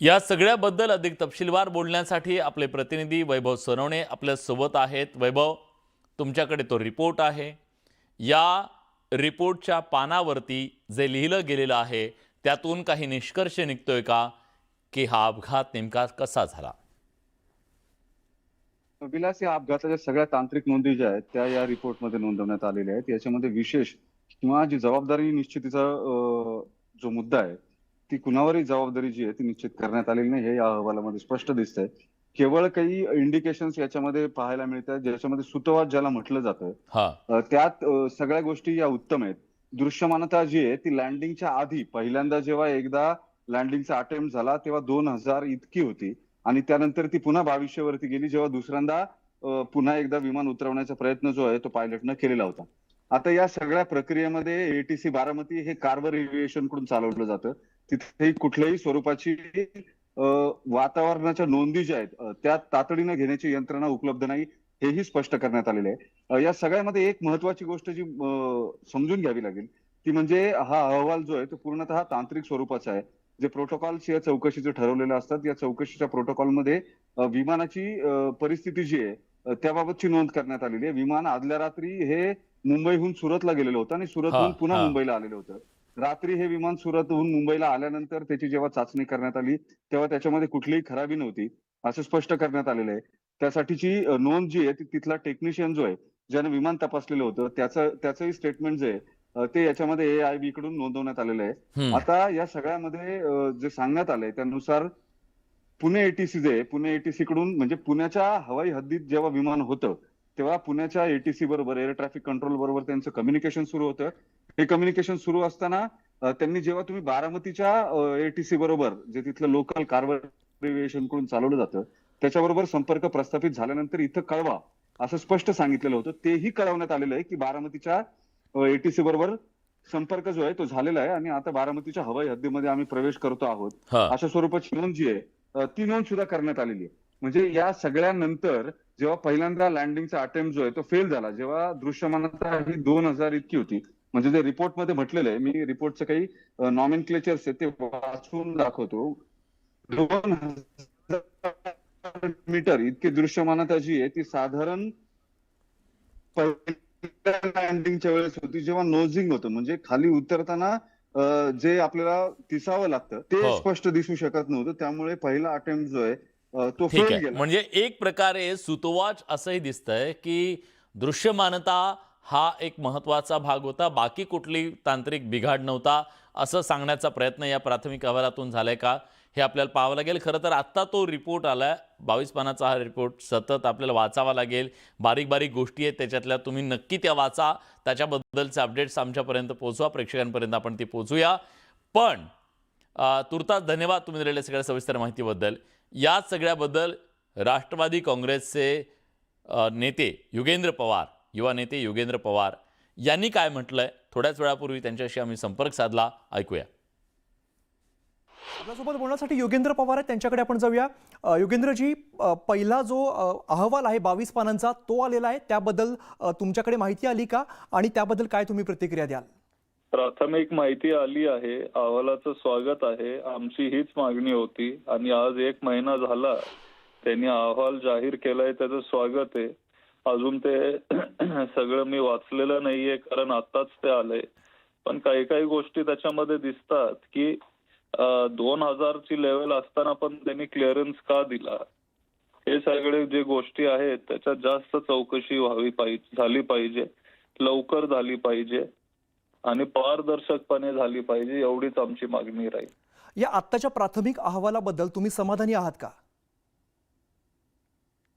या सगळ्याबद्दल अधिक तपशीलवार बोलण्यासाठी आपले प्रतिनिधी वैभव सोनवणे आपल्या सोबत आहेत। वैभव, तुमच्याकडे तो रिपोर्ट आहे। या रिपोर्टच्या पानावरती जे लिहिलं गेलेलं आहे त्यातून काही निष्कर्ष निघतोय का की हा अपघात नेमका कसा झाला? विलास, या अपघाताच्या सगळ्या तांत्रिक नोंदी ज्या आहेत त्या या रिपोर्टमध्ये नोंदवण्यात आलेल्या आहेत। याच्यामध्ये विशेष किंवा जी जबाबदारी निश्चितीचा जो मुद्दा आहे, ती कुणावरही जबाबदारी जी आहे ती निश्चित करण्यात आलेली नाही, हे या अहवालामध्ये स्पष्ट दिसतंय। केवळ काही इंडिकेशन्स याच्यामध्ये पाहायला मिळतात, ज्याच्यामध्ये सुतवाद ज्याला म्हटलं जातं, हां, त्यात सगळ्या गोष्टी या उत्तम आहेत। दृश्यमानता जी आहे ती लँडिंगच्या आधी पहिल्यांदा जेव्हा एकदा लँडिंगचा अटेम्प्ट झाला तेव्हा 2000 इतकी होती आणि त्यानंतर ती पुन्हा 2200 वरती गेली जेव्हा दुसऱ्यांदा पुन्हा एकदा विमान उतरवण्याचा प्रयत्न जो आहे तो पायलटनं केलेला होता। आता या सगळ्या प्रक्रियेमध्ये एटीसी बारामती हे कार्बर एव्हिएशन कडून चालवलं जातं। तिथे कुठल्याही स्वरूपाची वातावरणाच्या नोंदी ज्या आहेत त्या तातडीने घेण्याची यंत्रणा उपलब्ध नाही, हेही स्पष्ट करण्यात आलेलं आहे। या सगळ्यामध्ये एक महत्त्वाची गोष्ट जी समजून घ्यावी लागेल, ती म्हणजे हा अहवाल जो आहे तो पूर्णतः तांत्रिक स्वरूपाचा आहे। जे प्रोटोकॉल्स या चौकशीचे ठरवलेले असतात, या चौकशीच्या प्रोटोकॉलमध्ये विमानाची परिस्थिती जी आहे त्याबाबतची नोंद करण्यात आलेली आहे। विमान आदल्या रात्री हे मुंबईहून सुरतला गेलेलं होतं आणि हां, सुरतहून पुन्हा हां. मुंबईला आलेलं होतं। रात्री हे विमान सुरतहून मुंबईला आल्यानंतर त्याची जेव्हा चाचणी करण्यात आली, तेव्हा त्याच्यामध्ये कुठलीही खराबी नव्हती, असं स्पष्ट करण्यात आलेलं आहे। त्यासाठीची नोंद जी आहे ती तिथला टेक्निशियन जो आहे, ज्याने विमान तपासलेलं होतं, त्याचंही स्टेटमेंट जे आहे ते याच्यामध्ये AIB कडून नोंदवण्यात आलेलं आहे। हं. आता या सगळ्यामध्ये जे सांगण्यात आलंय त्यानुसार पुणे एटीसी जे आहे, पुणे एटीसी कडून म्हणजे पुण्याच्या हवाई हद्दीत जेव्हा विमान होतं, तेव्हा पुण्याच्या एटीसी बरोबर एअर ट्रॅफिक कंट्रोल बरोबर त्यांचं कम्युनिकेशन सुरू होतं। हे कम्युनिकेशन सुरू असताना त्यांनी जेव्हा तुम्ही बारामतीच्या एटीसी बरोबर जे तिथलं लोकल कार्गो एव्हिएशन कडून चालवलं जातं, त्याच्याबरोबर संपर्क प्रस्थापित झाल्यानंतर इथं कळवा, असं स्पष्ट सांगितलेलं होतं। तेही कळवण्यात आलेलं आहे, की बारामतीच्या एटीसी बरोबर संपर्क जो आहे तो झालेला आहे आणि आता बारामतीच्या हवाई हद्दीमध्ये आम्ही प्रवेश करतो आहोत, हां. अशा स्वरूपाची नोंद जी आहे ती नोंद सुद्धा करण्यात आलेली आहे। म्हणजे या सगळ्यानंतर जेव्हा पहिल्यांदा लँडिंगचा अटेम्प्ट जो आहे तो फेल झाला, जेव्हा दृश्यमानता ही 2000 इतकी होती, म्हणजे जे रिपोर्टमध्ये म्हटलेलं आहे, मी रिपोर्टचं काही नॉमेनक्लेचर्स आहे ते वाचून दाखवतो। 2000 मीटर इतकी दृश्यमानता जी आहे ती साधारण पहिल्या लँडिंगच्या वेळेस होती, जेव्हा नोजिंग होतं, म्हणजे खाली उतरताना जे आपल्याला दिसावं लागतं ते हो. स्पष्ट दिसू शकत नव्हतं। त्यामुळे पहिला अटेम्प्ट जो आहे तो ठीक फेल आहे। गेला। म्हणजे एक प्रकारे सुतोवाच असंही दिसतंय की दृश्यमानता हा एक महत्त्वाचा भाग होता, बाकी कुठली तांत्रिक बिघाड नव्हता, असं सांगण्याचा प्रयत्न या प्राथमिक अहवालातून झालाय का? हे आपल्याला पाहावं लागेल। खरं तर आत्ता तो रिपोर्ट आलाय, 22 पानाचा हा रिपोर्ट सतत आपल्याला वाचावा लागेल। बारीक-बारीक गोष्टी आहेत त्याच्यातल्या, तुम्ही नक्की त्या वाचा, त्याच्याबद्दलचे अपडेट्स आमच्यापर्यंत पोहोचवा, प्रेक्षकांपर्यंत आपण ती पोहोचूया। पण तुर्तास धन्यवाद तुम्ही दिलेल्या सगळ्या सविस्तर माहितीबद्दल। या सगळ्याबद्दल राष्ट्रवादी काँग्रेसचे नेते युगेंद्र पवार, युवा नेते युगेंद्र पवार यांनी काय म्हटलंय, थोड्याच वेळापूर्वी त्यांच्याशी आम्ही संपर्क साधला, ऐकूया। आपल्यासोबत बोलण्यासाठी योगेंद्र पवार आहेत, त्यांच्याकडे आपण जाऊया। योगेंद्रजी, पहिला जो अहवाल आहे 22 पानांचा तो आलेला आहे, त्याबद्दल तुमच्याकडे माहिती आली का आणि त्याबद्दल काय तुम्ही प्रतिक्रिया द्याल? प्राथमिक माहिती आली आहे, अहवालाचं स्वागत आहे। आमची हीच मागणी होती आणि आज 1 महिना झाला त्यांनी अहवाल जाहीर केलाय, त्याचं स्वागत आहे। अजून ते सगळं मी वाचलेलं नाहीये कारण आत्ताच ते आलंय, पण काही काही गोष्टी त्याच्यामध्ये दिसतात की 2000 ची लेवल असताना पण त्यांनी क्लिअरन्स का दिला, हे सगळे जे गोष्टी आहेत त्याच्यात जास्त चौकशी झाली पाहिजे, लवकर झाली पाहिजे आणि पारदर्शकपणे झाली पाहिजे, एवढीच आमची मागणी राहील। या आत्ताच्या प्राथमिक अहवालाबद्दल तुम्ही समाधानी आहात का?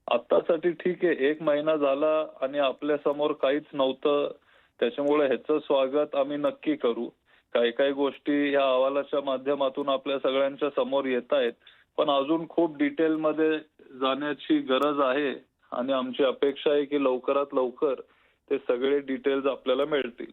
आत्तासाठी ठीक आहे, 1 महिना झाला आणि आपल्या समोर काहीच नव्हतं, त्याच्यामुळे ह्याचं स्वागत आम्ही नक्की करू। काही काही गोष्टी या अहवालाच्या माध्यमातून आपल्या सगळ्यांच्या समोर येत आहेत, पण अजून खूप डिटेलमध्ये जाण्याची गरज आहे आणि आमची अपेक्षा आहे की लवकरात लवकर ते सगळे डिटेल्स आपल्याला मिळतील।